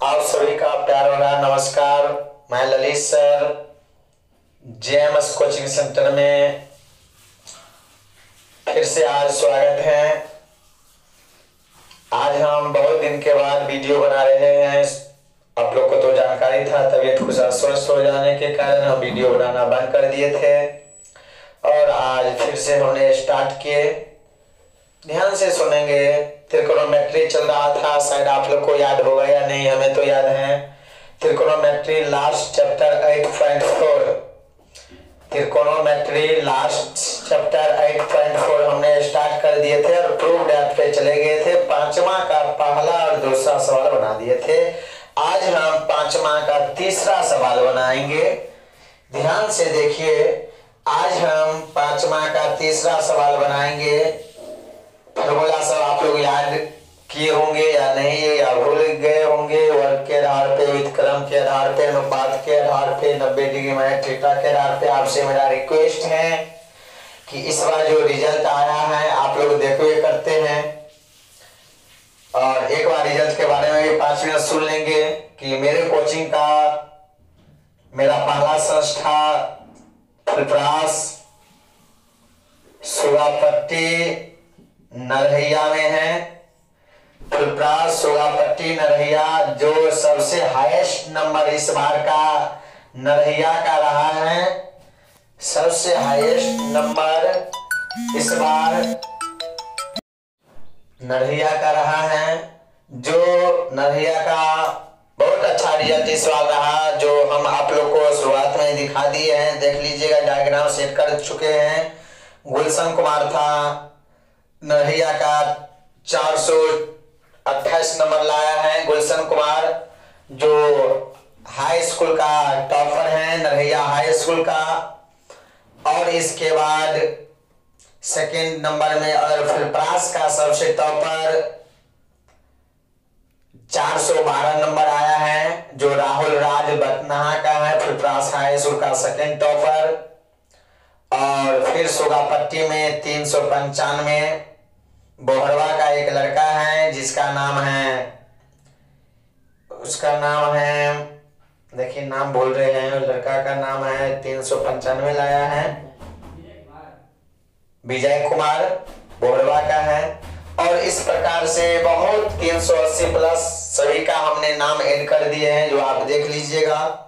आप सभी का प्यार भरा नमस्कार। मैं Lalit sir JMS coaching centre में फिर से आज स्वागत है। आज हम बहुत दिन के बाद वीडियो बना रहे हैं। आप लोग को तो जानकारी था, तबीयत कुछ अस्वस्थ हो जाने के कारण हम वीडियो बनाना बंद कर दिए थे और आज फिर से हमने स्टार्ट किए। ध्यान से सुनेंगे। त्रिकोणोमेट्री चल रहा था, शायद आप लोग को याद होगा या नहीं, हमें तो याद है। त्रिकोणोमेट्री लास्ट चैप्टर 8.4 त्रिकोणोमेट्री लास्ट चैप्टर 8.4 हमने स्टार्ट कर दिए थे और प्रूव दैट पे चले गए थे। पांचवा का पहला और दूसरा सवाल बना दिए थे। आज हम पांचवा का तीसरा सवाल बनाएंगे। ध्यान से देखिए, आज हम पांचवा का तीसरा सवाल बनाएंगे। फॉर्मूला सब आप लोग याद किए होंगे या नहीं, या भूल गए होंगे। वर्ग के आधार पे, व्युत्क्रम के आधार पे, अनुपात के आधार पे, 90 डिग्री माइनस थीटा के आधार पे। आपसे मेरा रिक्वेस्ट है कि इस बार जो रिजल्ट आया है आप लोग देखो करते हैं और एक बार रिजल्ट के बारे में भी 5 मिनट सुन लेंगे कि मेरे कोचिंग का मेरा पहला संस्था फुलपरास सुगापट्टी नरहैया में है। फुलपरास सुगापट्टी नरहैया जो सबसे हाईएस्ट नंबर इस बार का नरहैया का रहा है। सबसे हाईएस्ट नंबर इस बार नरहैया का रहा है। जो नरहैया का बहुत अच्छा रिजल्ट इस बार रहा, जो हम आप लोग को शुरुआत में दिखा दिए हैं। देख लीजिएगा, डायग्राम सेट कर चुके हैं। गुलशन कुमार था नरहैया का, 428 नंबर लाया है गुलशन कुमार, जो हाई स्कूल का टॉपर है, नरहैया हाई स्कूल का। और इसके बाद सेकंड नंबर में और फुलपरास का सबसे टॉपर 412 नंबर आया है, जो राहुल राज बटनाहा का है, फुलपरास हाई स्कूल का सेकंड टॉपर। और फिर सुगापट्टी में 395 बोहरवा का एक लड़का है जिसका नाम है, उसका नाम है, देखिए नाम बोल रहे हैं, लड़का का नाम है 395 लाया है, विजय कुमार बोहरवा का है। और इस प्रकार से बहुत 380 प्लस सभी का हमने नाम ऐड कर दिए हैं, जो आप देख लीजिएगा।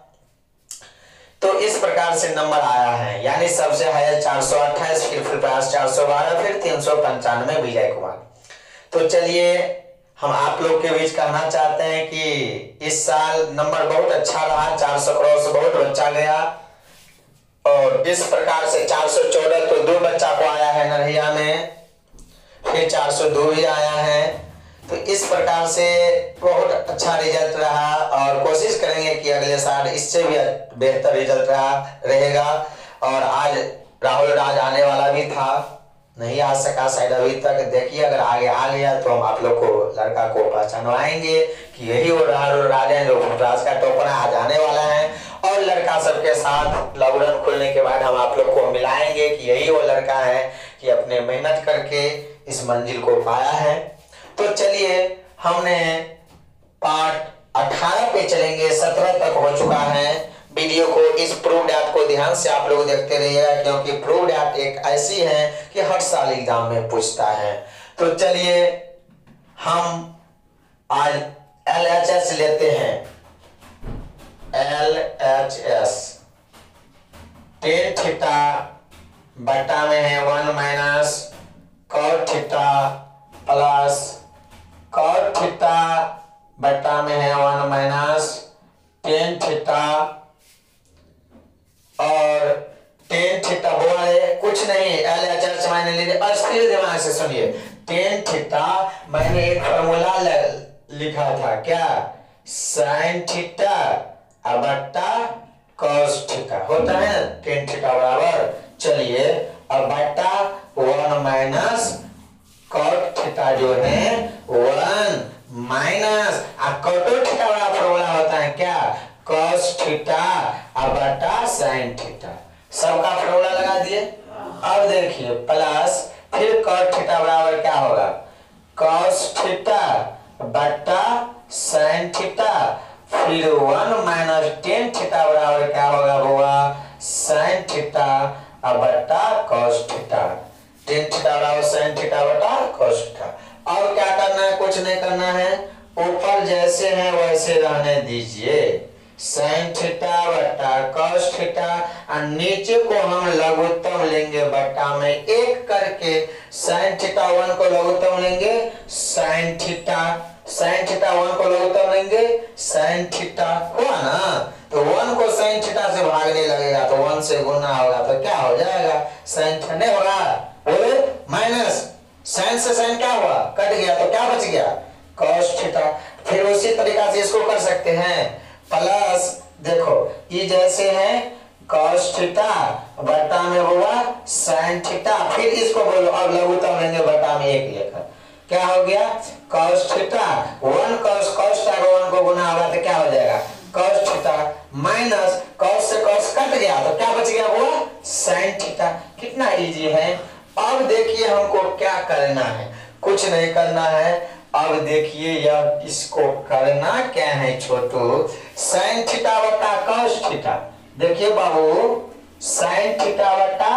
तो इस प्रकार से नंबर आया है, यानी सबसे हाईएस्ट 428, फिर फुलपरास 412, फिर 395 विजय कुमार। तो चलिए, हम आप लोग के बीच कहना चाहते हैं कि इस साल नंबर बहुत अच्छा रहा, 400 क्रॉस बहुत बच्चा गया। और इस प्रकार से 414 तो 2 बच्चा को आया है नरहैया में, फिर 402 भी आया है। तो इस प्रकार से बहुत अच्छा रिजल्ट रहा और कोशिश करेंगे कि अगले साल इससे भी बेहतर रिजल्ट रहेगा। और आज राहुल राज आने वाला भी था, नहीं आ सका शायद अभी तक। देखिए, अगर आगे आ गया तो हम आप लोग को लड़का को पहचानवाएंगे कि यही वो राहुल राज है जो फुलपरास का टॉपर आज आने वाला है। और लड़का सबके साथ लॉकडाउन खुलने के बाद हम आप लोग को मिलाएंगे कि यही वो लड़का है कि अपने मेहनत करके इस मंजिल को पाया है। तो चलिए, हमने पार्ट 18 पे चलेंगे, 17 तक हो चुका है। वीडियो को, इस प्रूव डैट को ध्यान से आप लोग देखते रहिएगा, क्योंकि प्रूव डैट एक ऐसी है कि हर साल एग्जाम में पूछता है। तो चलिए, हम आज LHS लेते हैं। LHS tan थीटा बटा में है 1 minus cot theta plus cot theta बटा में है 1 माइनस tan थीटा। और tan थीटा बोले कुछ नहीं, LHS मायने लीजिए, अस्थिर दिमाग से सुनिए। tan थीटा मैंने एक फॉर्मूला लिखा था, क्या? sin थीटा बटा cos थीटा होता है ना, tan थीटा बराबर। चलिए, अब बटा 1 माइनस cot थीटा जो है 1 माइनस cot थीटा वाला फॉर्मूला होता है क्या? cos थीटा बटा sin थीटा। सबका फॉर्मूला लगा दिए। अब देखिए, प्लस फिर cot थीटा बराबर क्या होगा? cos थीटा बटा साइन थीटा, फिर 1 माइनस टेन थीटा बराबर क्या होगा बुआ, साइन थीटा बटा कॉस थीटा। टेन थीटा बराबर साइन थीटा बटा कॉस थीटा। अब क्या करना है, कुछ नहीं करना है, ऊपर जैसे हैं वैसे रहने दीजिए, साइन थीटा बटा कॉस थीटा, और नीचे को हम लघुत्तम लेंगे बटा में एक करके, साइन थीटा 1 को लघुत्तम लेंगे साइन थीटा, साइन थीटा 1 को लघुत्तम लेंगे साइन थीटा, हुआ ना। तो 1 को साइन थीटा से भागने लगेगा तो 1 से गुना होगा तो क्या हो जाएगा, साइन थीटा नहीं होगा, बोले माइनस साइन से साइन क्या हुआ, कट गया तो क्या बच गया, कॉस थीटा। फिर उसी तरीका से इसको कर सकते हैं, प्लस देखो ये जैसे है कॉस थीटा बटा में हुआ साइन थीटा, फिर इसको बोलो अब लघुत्तम लेंगे बटा में एक लेकर, क्या हो गया कॉस थीटा, 1 कॉस थीटा को 1 को गुना होगा तो क्या हो जाएगा कॉस थीटा, माइनस कॉस से कॉस कट गया तो क्या बच गया हुआ साइन थीटा। कितना इजी है। अब देखिए हमको क्या करना है, कुछ नहीं करना है। अब देखिए यह इसको करना क्या है छोटू, साइन थीटा बटा कॉस थीटा, देखिए बाबू साइन थीटा बटा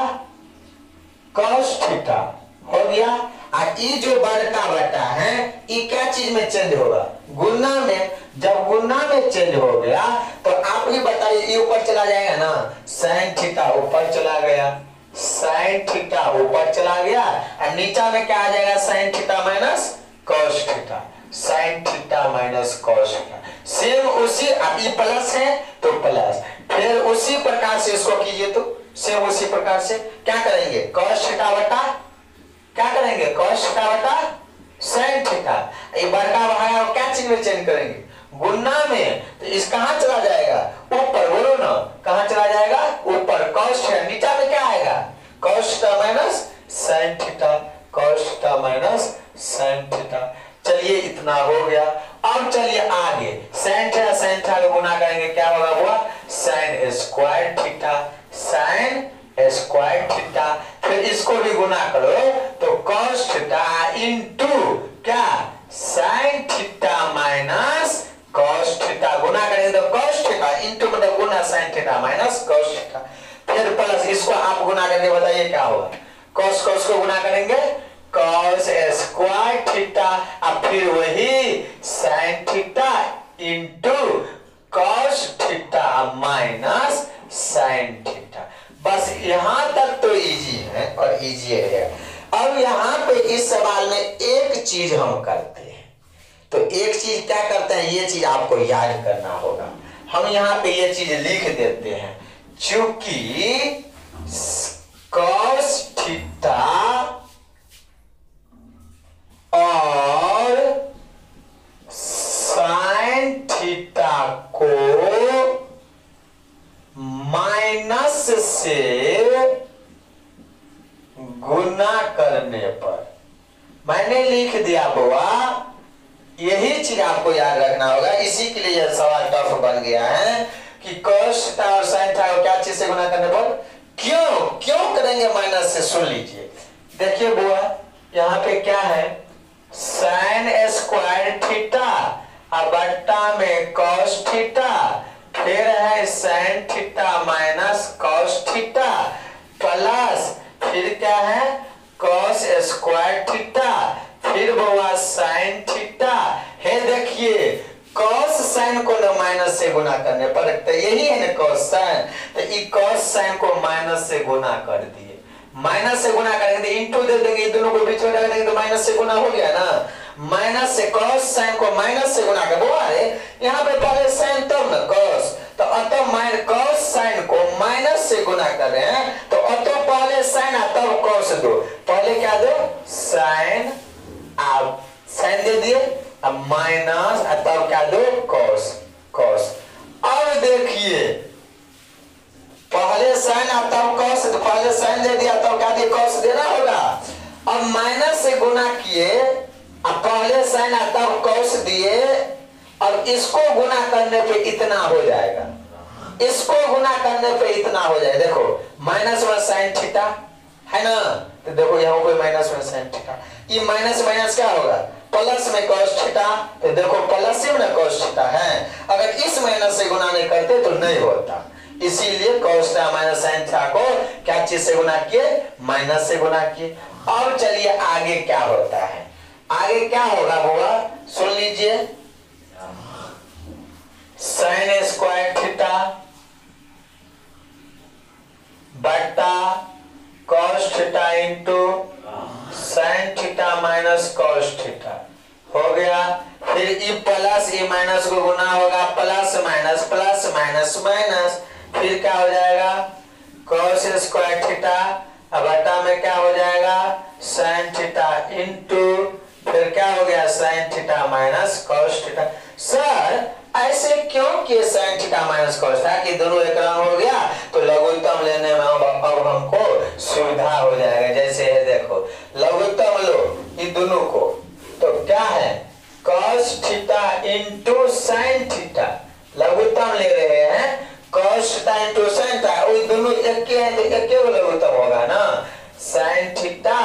कॉस थीटा हो गया। और ये जो बड़का बटा है ये क्या चीज में चेंज होगा, गुना में। जब गुना में चेंज हो गया तो आप ही बताइए, ये ऊपर चला जाएगा ना, साइन थीटा ऊपर चला गया, साइन थीटा ऊपर चला गया, और नीचा में क्या आ जाएगा sign theta minus cos theta, sine theta minus cos theta. Same उसी, अब ये प्लस है तो प्लस, फिर उसी प्रकार से इसको कीजिए तो सेम उसी प्रकार से क्या करेंगे, कॉस थीटा बटा क्या करेंगे, कॉस थीटा बटा साइन थीटा। ये बड़का भाया और क्या चीज में चेंज करेंगे, गुना में, तो इस कहां चला जाएगा ऊपर, बोलो ना कहां चला जाएगा ऊपर, कॉस थीटा, नीचा में क्या आएगा cos theta minus sign theta, cos theta minus sine theta. चलिए इतना हो गया। अब चलिए आगे साइन थीटा को गुना करेंगे, क्या होगा हुआ sine square theta, sine square theta, फिर इसको भी गुना करो तो कॉस थीटा इनटू क्या sine theta minus cos theta, गुना करेंगे तो कॉस थीटा इनटू मतलब गुना sine theta minus cos theta, फिर प्लस इसको आप गुना करके बताइए क्या होगा, कॉस कॉस को गुना करेंगे कॉस स्क्वायर थीटा, अब फिर वही sine theta into cos theta minus sine theta. बस यहां तक तो इजी है और इजी है। अब यहां पे इस सवाल में एक चीज हम करते हैं, तो एक चीज क्या करते हैं, ये चीज आपको याद करना होगा। हम यहाँ पे ये चीज लिख देते हैं, चूंकि कॉस थीटा और साइन थीटा को माइनस से गुना करने पर, मैंने लिख दिया बुआ, यही चीज आपको याद रखना होगा। इसी के लिए यह सवाल टफ बन गया है कि कॉस थीटा और साइन थीटा को क्या चीज से गुना करने पर, क्यों करेंगे माइनस से, सुन लीजिए। देखिए बुआ यहाँ पे क्या है, साइन स्क्वायर थीटा बट्टा में कॉस थीटा, फिर है sine theta minus cos theta, plus फिर क्या है कॉस स्क्वायर थीटा, फिर हुआ साइन थीटा है। देखिए कॉस साइन को ना माइनस से गुना करने पर, तो यही है ना कॉस साइन, तो ये कॉस साइन को माइनस से गुना कर दिए, माइनस से गुना करेंगे इंटू दे देंगे, दोनों को बीच में रख देंगे तो माइनस से गुना हो गया ना, माइनस से कॉस साइन को माइनस से गुना कर, वो यहाँ पे पहले साइन तब ना कॉस, तो अतः कॉस साइन को माइनस से गुना कर रहे हैं, तो अतः पहले साइन तब कॉस दो, पहले क्या दो साइन, आप साइन दे दिए, अब माइनस तब क्या दो कॉस, कॉस। अब देखिए पहले साइन तब कॉस, तो पहले साइन दे दिया तब क्या दिया कॉस देना होगा। अब माइनस से गुना किए, अब पहले साइन तब कॉस दिए, और इसको गुना करने पे इतना हो जाएगा, इसको गुना करने पे इतना हो जाएगा। देखो माइनस में साइन थीटा है ना, तो देखो यहाँ कोई माइनस में साइन थीटा, ये माइनस माइनस क्या होगा प्लस में cos थीटा, तो देखो प्लस में ना cos थीटा है, अगर इस माइनस से गुना नहीं करते तो नहीं होता, इसीलिए cos theta minus sin theta को क्या चीज से गुना किए, माइनस से गुना किए। अब चलिए आगे क्या होता है, आगे क्या होगा होगा सुन लीजिए, sin स्क्वायर थीटा बटा cos theta into sin theta minus cos theta हो गया। फिर ई प्लस ई माइनस को गुना होगा, प्लस माइनस माइनस, फिर क्या हो जाएगा cos स्क्वायर थीटा, अब बटा में क्या हो जाएगा sin थीटा इंटू फिर क्या हो गया sin theta minus cos theta. Sir ऐसे क्यों किए sin theta minus cos theta, कि दोनों एक रंग हो गया तो लघुत्तम लेने में अब हमको सुविधा हो जाएगा। जैसे है देखो लघुत्तम लो इन दोनों को, तो क्या है cos theta into sin theta, लघुत्तम ले रहे हैं cos theta into sin theta, वो दोनों एक के हैं तो एक के लघुत्तम होगा ना, sin थीटा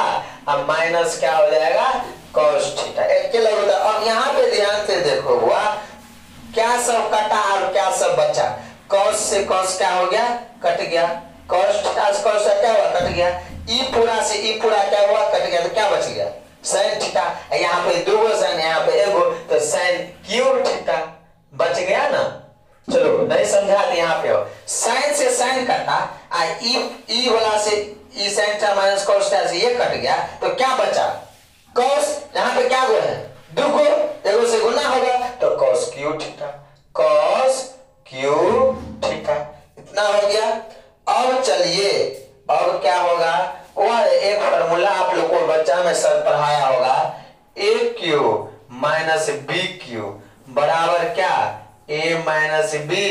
अब माइनस क्या हो जाएगा cos थीटा, एक के लघुत्तम। अब यहाँ पे ध्यान से देखो हुआ क्या सब कटा और क्या सब बचा, cos से cos क्या हो गया कट गया, cos थीटा से cos क्या हुआ कट गया, ई पूरा से ई पूरा क्या हुआ कट गया, तो क्या बच गया sin थीटा, यहाँ पे दो sin यहाँ पे एगो, तो sin क्यूब थीटा बच गया ना। चलो नहीं समझा तो यहाँ पे हो, sin से sin कटा, ई वाला से ई sin theta minus cos theta से ये कट गया, तो क्या बचा cos, यहाँ पे क्या गो है दुगो, एगो से गुना होगा तो cos cube theta, cos cube theta इतना हो गया। अब चलिए अब क्या होगा, और एक फॉर्मूला आप लोग को बच्चा में सर पढ़ाया होगा, a cube minus b cube बराबर क्या a minus b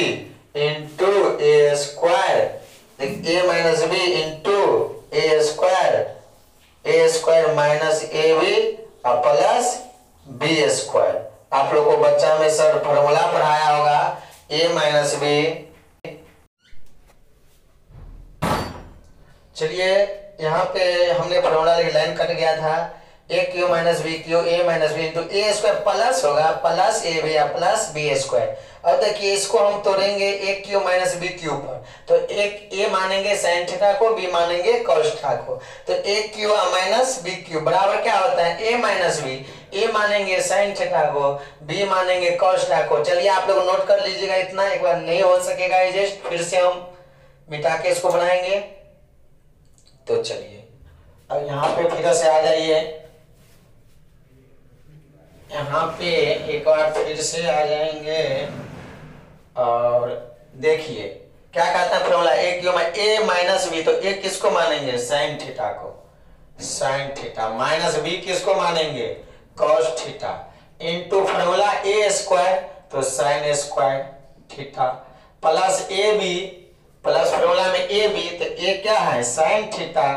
into a square, a minus b into a square minus a b plus b square. आप लोग को बच्चा में सर फॉर्मूला पढ़ाया होगा a माइनस बी। चलिए यहाँ पे हमने फॉर्मूला लाइन कट गया था, a cube minus b cube a minus b into a square plus होगा plus a b plus b square. अब देखिए इसको हम तोड़ेंगे a cube minus b cube पर, तो एक ए मानेंगे साइन थीटा को, बी मानेंगे कॉस थीटा को, तो a cube minus b cube बराबर क्या होता है ए माइनस बी, ए मानेंगे साइन थीटा को, बी मानेंगे कॉस थीटा को। चलिए आप लोग नोट कर लीजिएगा, इतना एक बार नहीं हो सकेगा एडजस्ट, फिर से हम मिटा के इसको बनाएंगे। तो चलिए अब यहाँ पे फिर से आ जाइए, यहाँ पे एक बार फिर से आ जाएंगे और देखिए क्या कहता है फॉर्मूला, ए क्यू में ए माइनस बी, तो ए किसको मानेंगे साइन थीटा को, साइन थीटा माइनस बी किसको मानेंगे cos theta, into formula a square तो sine square theta plus a b, plus formula में ए बी तो ए क्या है sine theta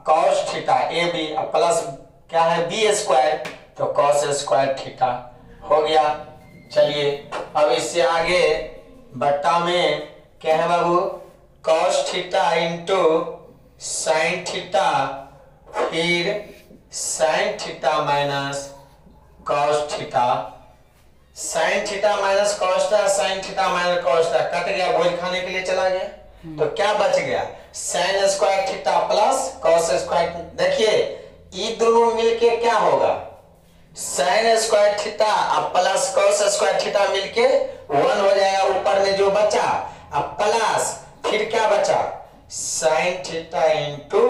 cos theta a b, plus क्या है बी स्क्वायर तो कॉस स्क्वायर थीटा हो गया। चलिए अब इससे आगे बट्टा में क्या है बाबू cos theta into sine theta, फिर sine theta minus cos theta, sine theta minus cos theta, sine theta minus cos theta cut गया, भोज खाने के लिए चला गया, तो क्या बच गया sign square theta plus cos square. देखिए ये दोनों मिलके क्या होगा sign square theta plus cos square theta मिलके 1 हो जाएगा, ऊपर में जो बचा अब प्लस फिर क्या बचा sign theta into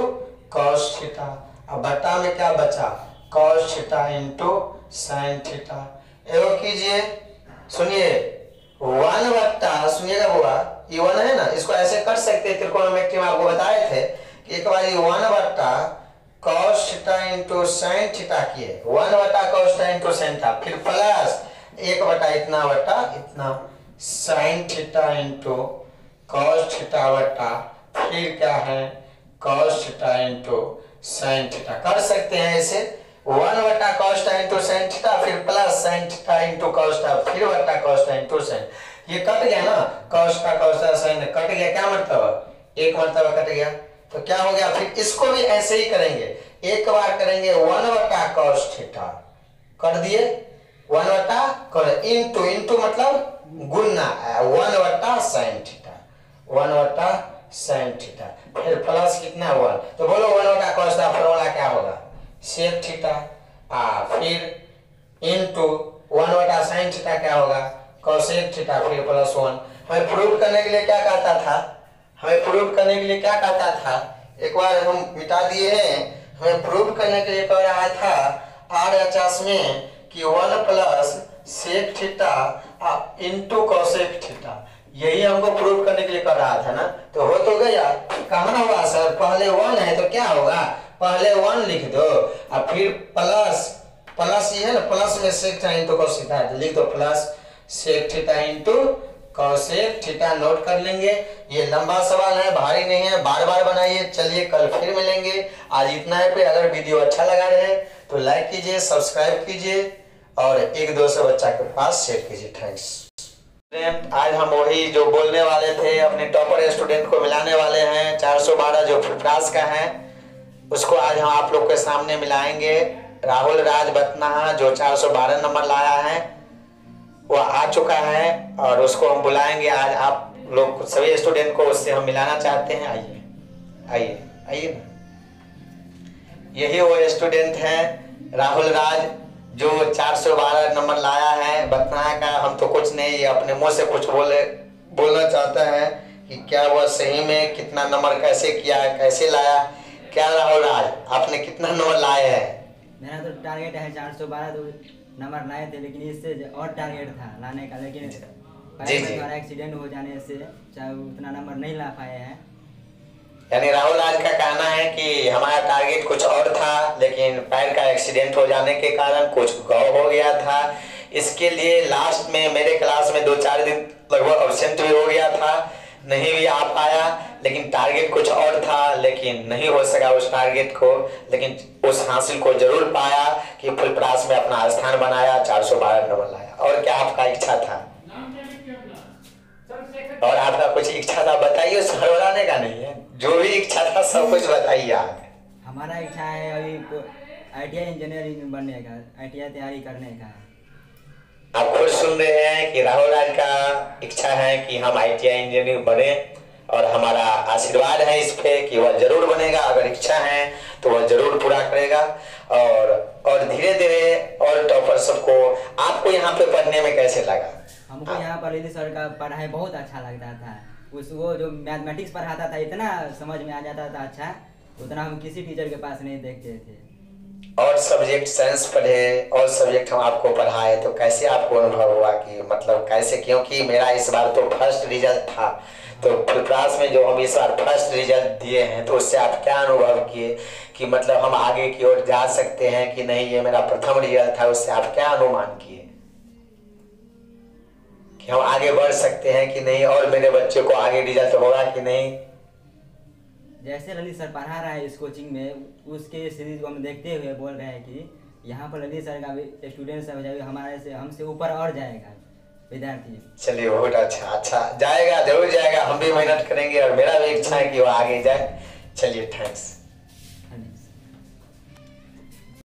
cos theta, अब बटा में क्या बचा cos theta into sine theta. एगो कीजिए सुनिए 1 बट्टा, सुनिएगा बुआ ये 1 है ना, इसको ऐसे कर सकते हैं, त्रिकोणमिति में आपको बताए थे कि एक बार ये 1 बट्टा cos theta into sine theta किए, 1 बटा cos theta into sine theta, फिर प्लस 1 बटा इतना sine theta into cos theta बटा फिर क्या है cos theta into sine theta. कर सकते हैं ऐसे 1 बटा cos theta into sine theta, फिर plus sine theta into cos theta, फिर बटा cos थीटा इंटू साइन, ये कट गया ना cos थीटा साइन कट गया, क्या मतलब एक मरतबा कट गया, तो क्या हो गया फिर इसको भी ऐसे ही करेंगे, एक बार करेंगे 1 बटा cos थीटा कर दिए 1/, इंटू मतलब गुना 1/sin थीटा 1/sin थीटा, फिर प्लस कितना 1, तो बोलो 1/cos का फॉर्मूला क्या होगा sec थीटा, फिर इंटू 1/sin थीटा क्या होगा cosec थीटा, फिर प्लस 1। हमें प्रूव करने के लिए क्या कहता था, एक बार हम मिटा दिए हैं। हमें प्रूव करने के लिए कह रहा था RHS में कि 1 + sec theta into cosec theta, यही हमको प्रूव करने के लिए कर रहा था ना। तो हो तो गया, कहाँ होगा सर, पहले 1 है तो क्या होगा, पहले 1 लिख दो और फिर प्लस ये है ना, प्लस में sec theta into cos theta, तो लिख दो plus sec theta into cosec theta, note कर लेंगे। ये लंबा सवाल है, भारी नहीं है, बार बार बनाइए। चलिए कल फिर मिलेंगे, आज इतना है पे। अगर वीडियो अच्छा लगा रहे तो लाइक कीजिए, सब्सक्राइब कीजिए और एक दो से बच्चा के पास शेयर कीजिए। थैंक्स। आज हम वही जो बोलने वाले थे, अपने टॉपर स्टूडेंट को मिलाने वाले हैं। 412 जो क्लास का है उसको आज हम आप लोग के सामने मिलाएंगे। राहुल राज बतनाहा जो 412 नंबर लाया है वो आ चुका है और उसको हम बुलाएंगे। आज आप लोग सभी स्टूडेंट को उससे हम मिलाना चाहते हैं। आइए ना, यही वो स्टूडेंट है राहुल राज जो 412 नंबर लाया है बतनाहा का। हम तो कुछ नहीं, ये अपने मुंह से कुछ बोलना चाहता है कि क्या वह सही में कितना नंबर कैसे किया, कैसे लाया। क्या राहुल राज, आपने कितना नंबर लाए हैं? मेरा तो टारगेट है 412 तो नंबर लाए थे, लेकिन इससे और टारगेट था लाने का, लेकिन हमारा एक्सीडेंट हो जाने से चाहे उतना नंबर नहीं ला पाए हैं। यानी राहुल राज का कहना है कि हमारा टारगेट कुछ और था, लेकिन पैर का एक्सीडेंट हो जाने के कारण कुछ गौ हो गया था। इसके लिए लास्ट में मेरे क्लास में 2-4 दिन लगभग अब्सेंट भी हो गया था, नहीं भी आ पाया। लेकिन टारगेट कुछ और था, लेकिन नहीं हो सका उस टारगेट को, लेकिन उस हासिल को जरूर पाया कि फुल क्लास में अपना स्थान बनाया, 412 नंबर लाया। और क्या आपका इच्छा था? और आपका कुछ इच्छा था बताइए, घबराने का नहीं है, जो भी इच्छा था सब कुछ बताइए आप। हमारा इच्छा है अभी ITI इंजीनियरिंग बनने का, ITI तैयारी करने का। आप खुद सुन रहे हैं कि राहुल राज का इच्छा है कि हम ITI इंजीनियर बने और हमारा आशीर्वाद है इस पे कि वह जरूर बनेगा। अगर इच्छा है तो वह जरूर पूरा करेगा और धीरे धीरे और टॉपर सबको। आपको यहाँ पे पढ़ने में कैसे लगा? हमको यहाँ पर लिली सर का पढ़ाई बहुत अच्छा लगता था। वो जो मैथमेटिक्स पढ़ाता था इतना समझ में आ जाता था अच्छा, उतना हम किसी टीचर के पास नहीं देखते थे। और सब्जेक्ट साइंस पढ़े और सब्जेक्ट हम आपको पढ़ाए तो कैसे आपको अनुभव हुआ कि मतलब कैसे? क्योंकि मेरा इस बार तो फर्स्ट रिजल्ट था, तो फुल क्लास में जो हम इस बार फर्स्ट रिजल्ट दिए हैं तो उससे आप क्या अनुभव किए कि मतलब हम आगे की ओर जा सकते हैं कि नहीं? ये मेरा प्रथम रिजल्ट था, उससे आप क्या अनुमान किए कि हम आगे बढ़ सकते हैं कि नहीं, और मेरे बच्चे को आगे रिजल्ट होगा कि नहीं? जैसे ललित सर पढ़ा रहा है इस कोचिंग में, उसके सीरीज को हम देखते हुए बोल रहे हैं कि यहाँ पर ललित सर का स्टूडेंट सब हमारे से हमसे ऊपर और जाएगा विद्यार्थी। चलिए बहुत अच्छा जाएगा, जरूर जाएगा। हम भी मेहनत करेंगे और मेरा भी इच्छा है कि वो आगे जाए। चलिए थैंक्स।